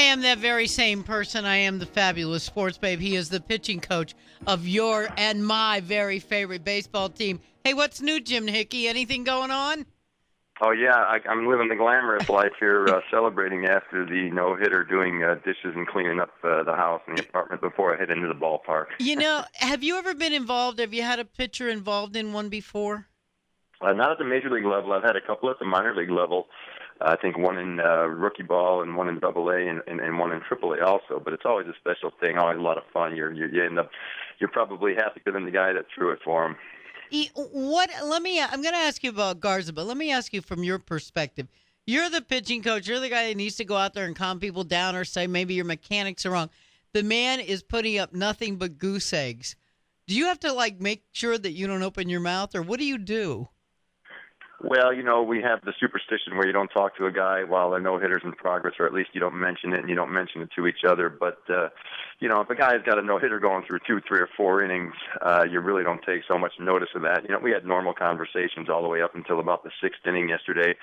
am that very same person. I am the fabulous sports babe. He is the pitching coach of your and my very favorite baseball team. Hey, what's new, Jim Hickey? Anything going on? Oh yeah, I'm living the glamorous life here, celebrating after the no-hitter, doing dishes and cleaning up the house and the apartment before I head into the ballpark. Have you ever been involved? Have you had a pitcher involved in one before? Not at the major league level. I've had a couple at the minor league level. I think one in rookie ball and one in Double A and one in Triple A also. But it's always a special thing, always a lot of fun. You end up, you're probably happier than the guy that threw it for him. I'm going to ask you about Garza, but let me ask you from your perspective. You're the pitching coach. You're the guy that needs to go out there and calm people down or say maybe your mechanics are wrong. The man is putting up nothing but goose eggs. Do you have to, make sure that you don't open your mouth, or what do you do? Well, we have the superstition where you don't talk to a guy while a no-hitter's in progress, or at least you don't mention it and you don't mention it to each other. But, if a guy's got a no-hitter going through 2, 3, or 4 innings, you really don't take so much notice of that. We had normal conversations all the way up until about the 6th inning yesterday.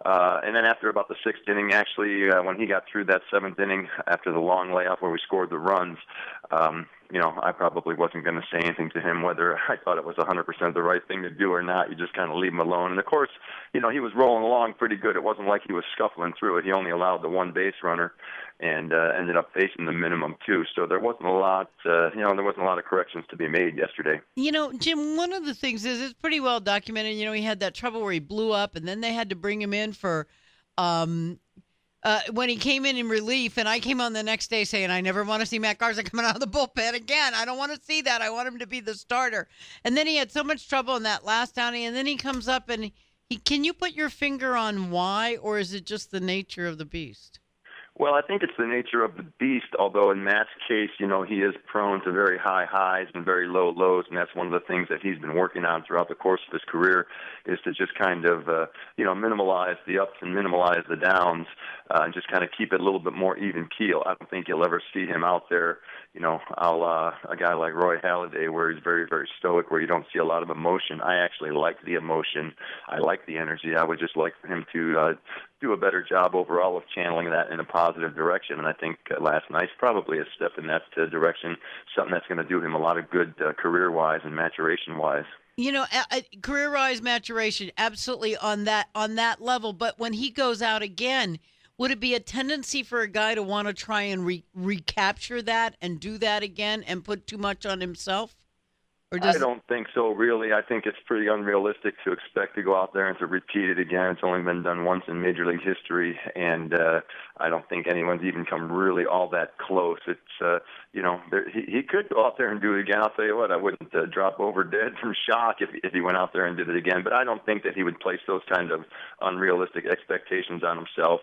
And then after about the 6th inning, actually, when he got through that 7th inning after the long layoff where we scored the runs, I probably wasn't going to say anything to him whether I thought it was 100% the right thing to do or not. You just kind of leave him alone. And, of course, he was rolling along pretty good. It wasn't like he was scuffling through it. He only allowed the one base runner and ended up facing the minimum, too. So there wasn't a lot, there wasn't a lot of corrections to be made yesterday. Jim, one of the things is it's pretty well documented. He had that trouble where he blew up, and then they had to bring him in for when he came in relief, and I came on the next day saying, I never want to see Matt Garza coming out of the bullpen again. I don't want to see that. I want him to be the starter. And then he had so much trouble in that last outing, and then he comes up and can you put your finger on why, or is it just the nature of the beast? Well, I think it's the nature of the beast, although in Matt's case, he is prone to very high highs and very low lows, and that's one of the things that he's been working on throughout the course of his career is to just kind of, minimize the ups and minimize the downs and just kind of keep it a little bit more even keel. I don't think you'll ever see him out there, a la a guy like Roy Halladay where he's very, very stoic, where you don't see a lot of emotion. I actually like the emotion. I like the energy. I would just like for him to do a better job overall of channeling that in a positive direction. And I think last night's probably a step in that direction, something that's going to do him a lot of good career-wise and maturation-wise. Career-wise, maturation, absolutely on that level. But when he goes out again, would it be a tendency for a guy to want to try and recapture that and do that again and put too much on himself? I don't think so, really. I think it's pretty unrealistic to expect to go out there and to repeat it again. It's only been done once in Major League history, and I don't think anyone's even come really all that close. It's, he could go out there and do it again. I'll tell you what, I wouldn't drop over dead from shock if he went out there and did it again. But I don't think that he would place those kind of unrealistic expectations on himself.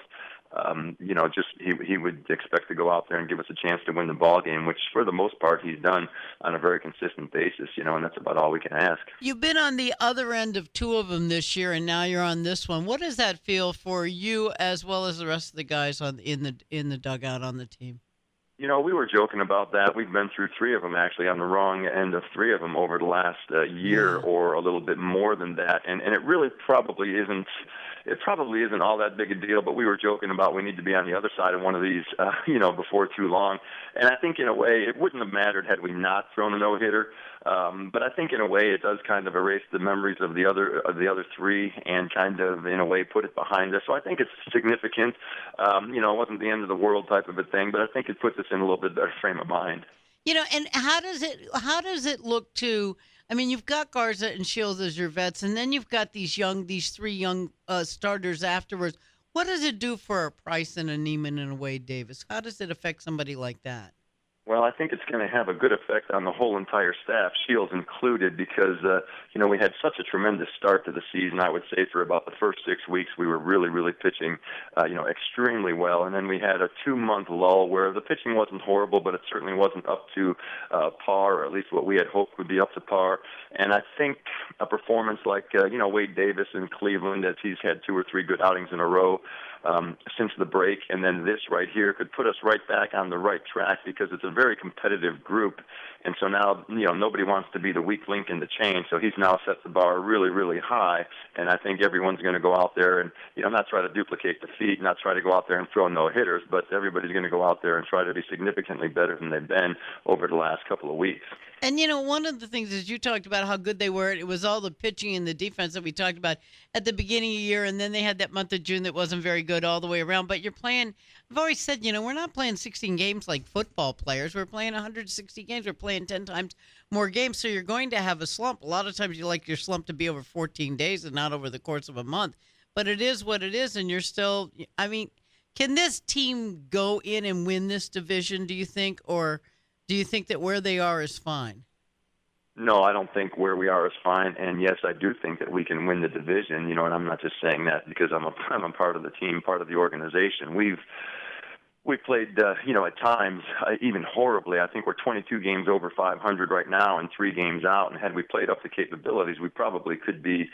He would expect to go out there and give us a chance to win the ball game, which for the most part he's done on a very consistent basis, and that's about all we can ask. You've been on the other end of two of them this year, and now you're on this one. What does that feel for you as well as the rest of the guys in the dugout on the team? We were joking about that. We've been through 3 of them, actually, on the wrong end of 3 of them over the last year or a little bit more than that. And it really probably isn't all that big a deal, but we were joking about we need to be on the other side of one of these, before too long. And I think in a way it wouldn't have mattered had we not thrown a no-hitter. But I think in a way it does kind of erase the memories of the other 3 and kind of, in a way, put it behind us. So I think it's significant. It wasn't the end of the world type of a thing, but I think it puts us in a little bit better frame of mind. And how does it look to? I mean, you've got Garza and Shields as your vets, and then you've got these 3 young starters afterwards. What does it do for a Price and a Neiman and a Wade Davis? How does it affect somebody like that? Well, I think it's going to have a good effect on the whole entire staff, Shields included, because, we had such a tremendous start to the season. I would say for about the first 6 weeks, we were really, really pitching, extremely well. And then we had a 2-month lull where the pitching wasn't horrible, but it certainly wasn't up to par, or at least what we had hoped would be up to par. And I think a performance like, Wade Davis in Cleveland, as he's had 2 or 3 good outings in a row, since the break, and then this right here could put us right back on the right track because it's a very competitive group. And so now, nobody wants to be the weak link in the chain. So he's now set the bar really, really high. And I think everyone's going to go out there and, not try to duplicate the feat, not try to go out there and throw no hitters, but everybody's going to go out there and try to be significantly better than they've been over the last couple of weeks. And, one of the things is you talked about how good they were. It was all the pitching and the defense that we talked about at the beginning of the year, and then they had that month of June that wasn't very good all the way around. But you're playing – I've always said, we're not playing 16 games like football players. We're playing 160 games. We're playing 10 times more games, so you're going to have a slump. A lot of times you like your slump to be over 14 days and not over the course of a month. But it is what it is, and you're still – can this team go in and win this division, do you think, or – do you think that where they are is fine? No, I don't think where we are is fine. And yes, I do think that we can win the division. And I'm not just saying that because I'm a part of the team, part of the organization. We've played, at times even horribly. I think we're 22 games over 500 right now and 3 games out. And had we played up the capabilities, we probably could be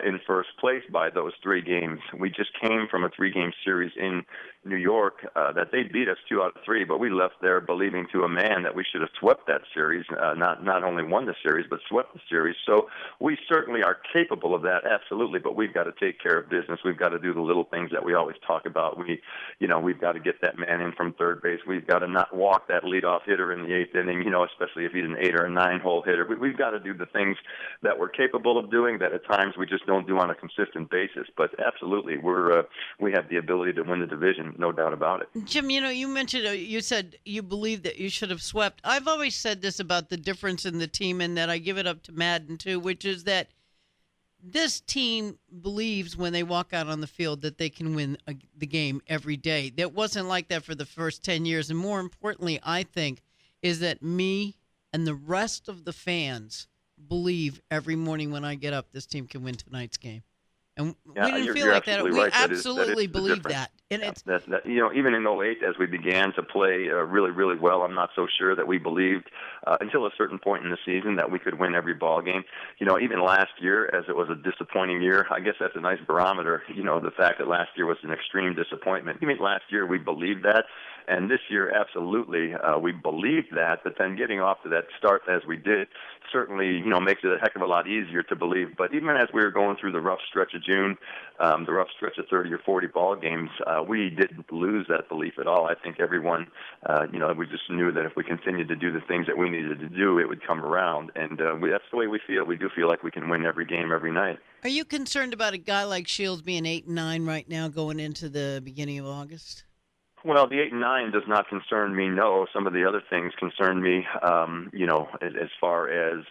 in first place by those 3 games. We just came from a 3-game series in New York that they beat us 2 out of 3, but we left there believing to a man that we should have swept that series, not only won the series, but swept the series. So we certainly are capable of that, absolutely, but we've got to take care of business. We've got to do the little things that we always talk about. We've got to get that man in from third base. We've got to not walk that leadoff hitter in the 8th inning, especially if he's an 8 or a 9-hole hitter. We've got to do the things that we're capable of doing that at times we just don't do on a consistent basis. But absolutely, we have the ability to win the division. No doubt about it. Jim, you mentioned, you said you believe that you should have swept. I've always said this about the difference in the team, and that I give it up to Madden too, which is that this team believes when they walk out on the field that they can win the game every day. That wasn't like that for the first 10 years. And more importantly, I think, is that me and the rest of the fans believe every morning when I get up, this team can win tonight's game. And we didn't feel like that. We right. absolutely believe that. And it's even in 08, as we began to play really, really well, I'm not so sure that we believed until a certain point in the season that we could win every ball game. Even last year, as it was a disappointing year, I guess that's a nice barometer. The fact that last year was an extreme disappointment. Last year we believed that. And this year, absolutely, we believed that. But then getting off to that start as we did certainly, makes it a heck of a lot easier to believe. But even as we were going through the rough stretch of June, the rough stretch of 30 or 40 ball games, we didn't lose that belief at all. I think everyone, we just knew that if we continued to do the things that we needed to do, it would come around. And that's the way we feel. We do feel like we can win every game every night. Are you concerned about a guy like Shields being 8-9 right now going into the beginning of August? Well, the 8-9 does not concern me, no. Some of the other things concern me, as far as,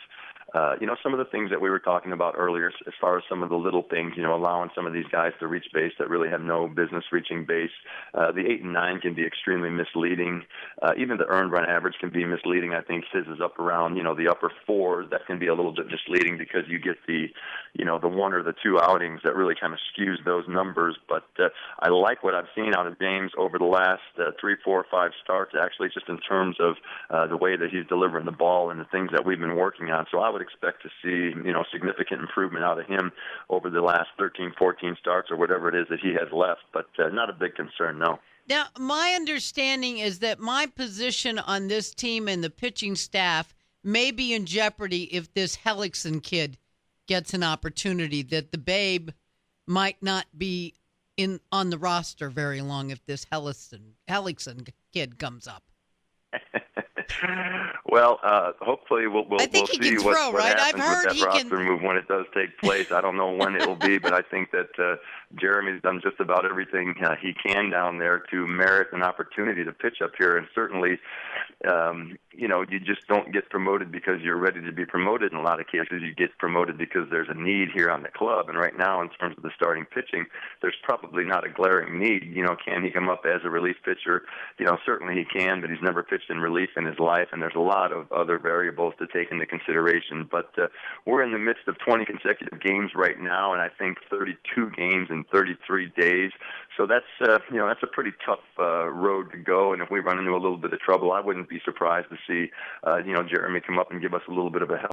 some of the things that we were talking about earlier, as far as some of the little things, allowing some of these guys to reach base that really have no business reaching base. The 8 and 9 can be extremely misleading. Even the earned run average can be misleading. I think Sis is up around, the upper 4s. That can be a little bit misleading because you get the 1 or the 2 outings that really kind of skews those numbers. But I like what I've seen out of James over the last 3, 4, 5 starts, actually, just in terms of the way that he's delivering the ball and the things that we've been working on. So I would expect to see, significant improvement out of him over the last 13, 14 starts or whatever it is that he has left. But not a big concern, no. Now, my understanding is that my position on this team and the pitching staff may be in jeopardy if this Hellickson kid gets an opportunity, that the Babe might not be on the roster very long if this Hellickson kid comes up. Well, hopefully we'll see what right? happens with that roster move when it does take place. I don't know when it will be, but I think that Jeremy's done just about everything he can down there to merit an opportunity to pitch up here. And certainly, you just don't get promoted because you're ready to be promoted in a lot of cases. You get promoted because there's a need here on the club. And right now, in terms of the starting pitching, there's probably not a glaring need. Can he come up as a relief pitcher? Certainly he can, but he's never pitched in relief in his life. And there's a lot of other variables to take into consideration. But we're in the midst of 20 consecutive games right now, and I think 32 games in 33 days. So that's a pretty tough road to go. And if we run into a little bit of trouble, I wouldn't be surprised to see Jeremy come up and give us a little bit of a help.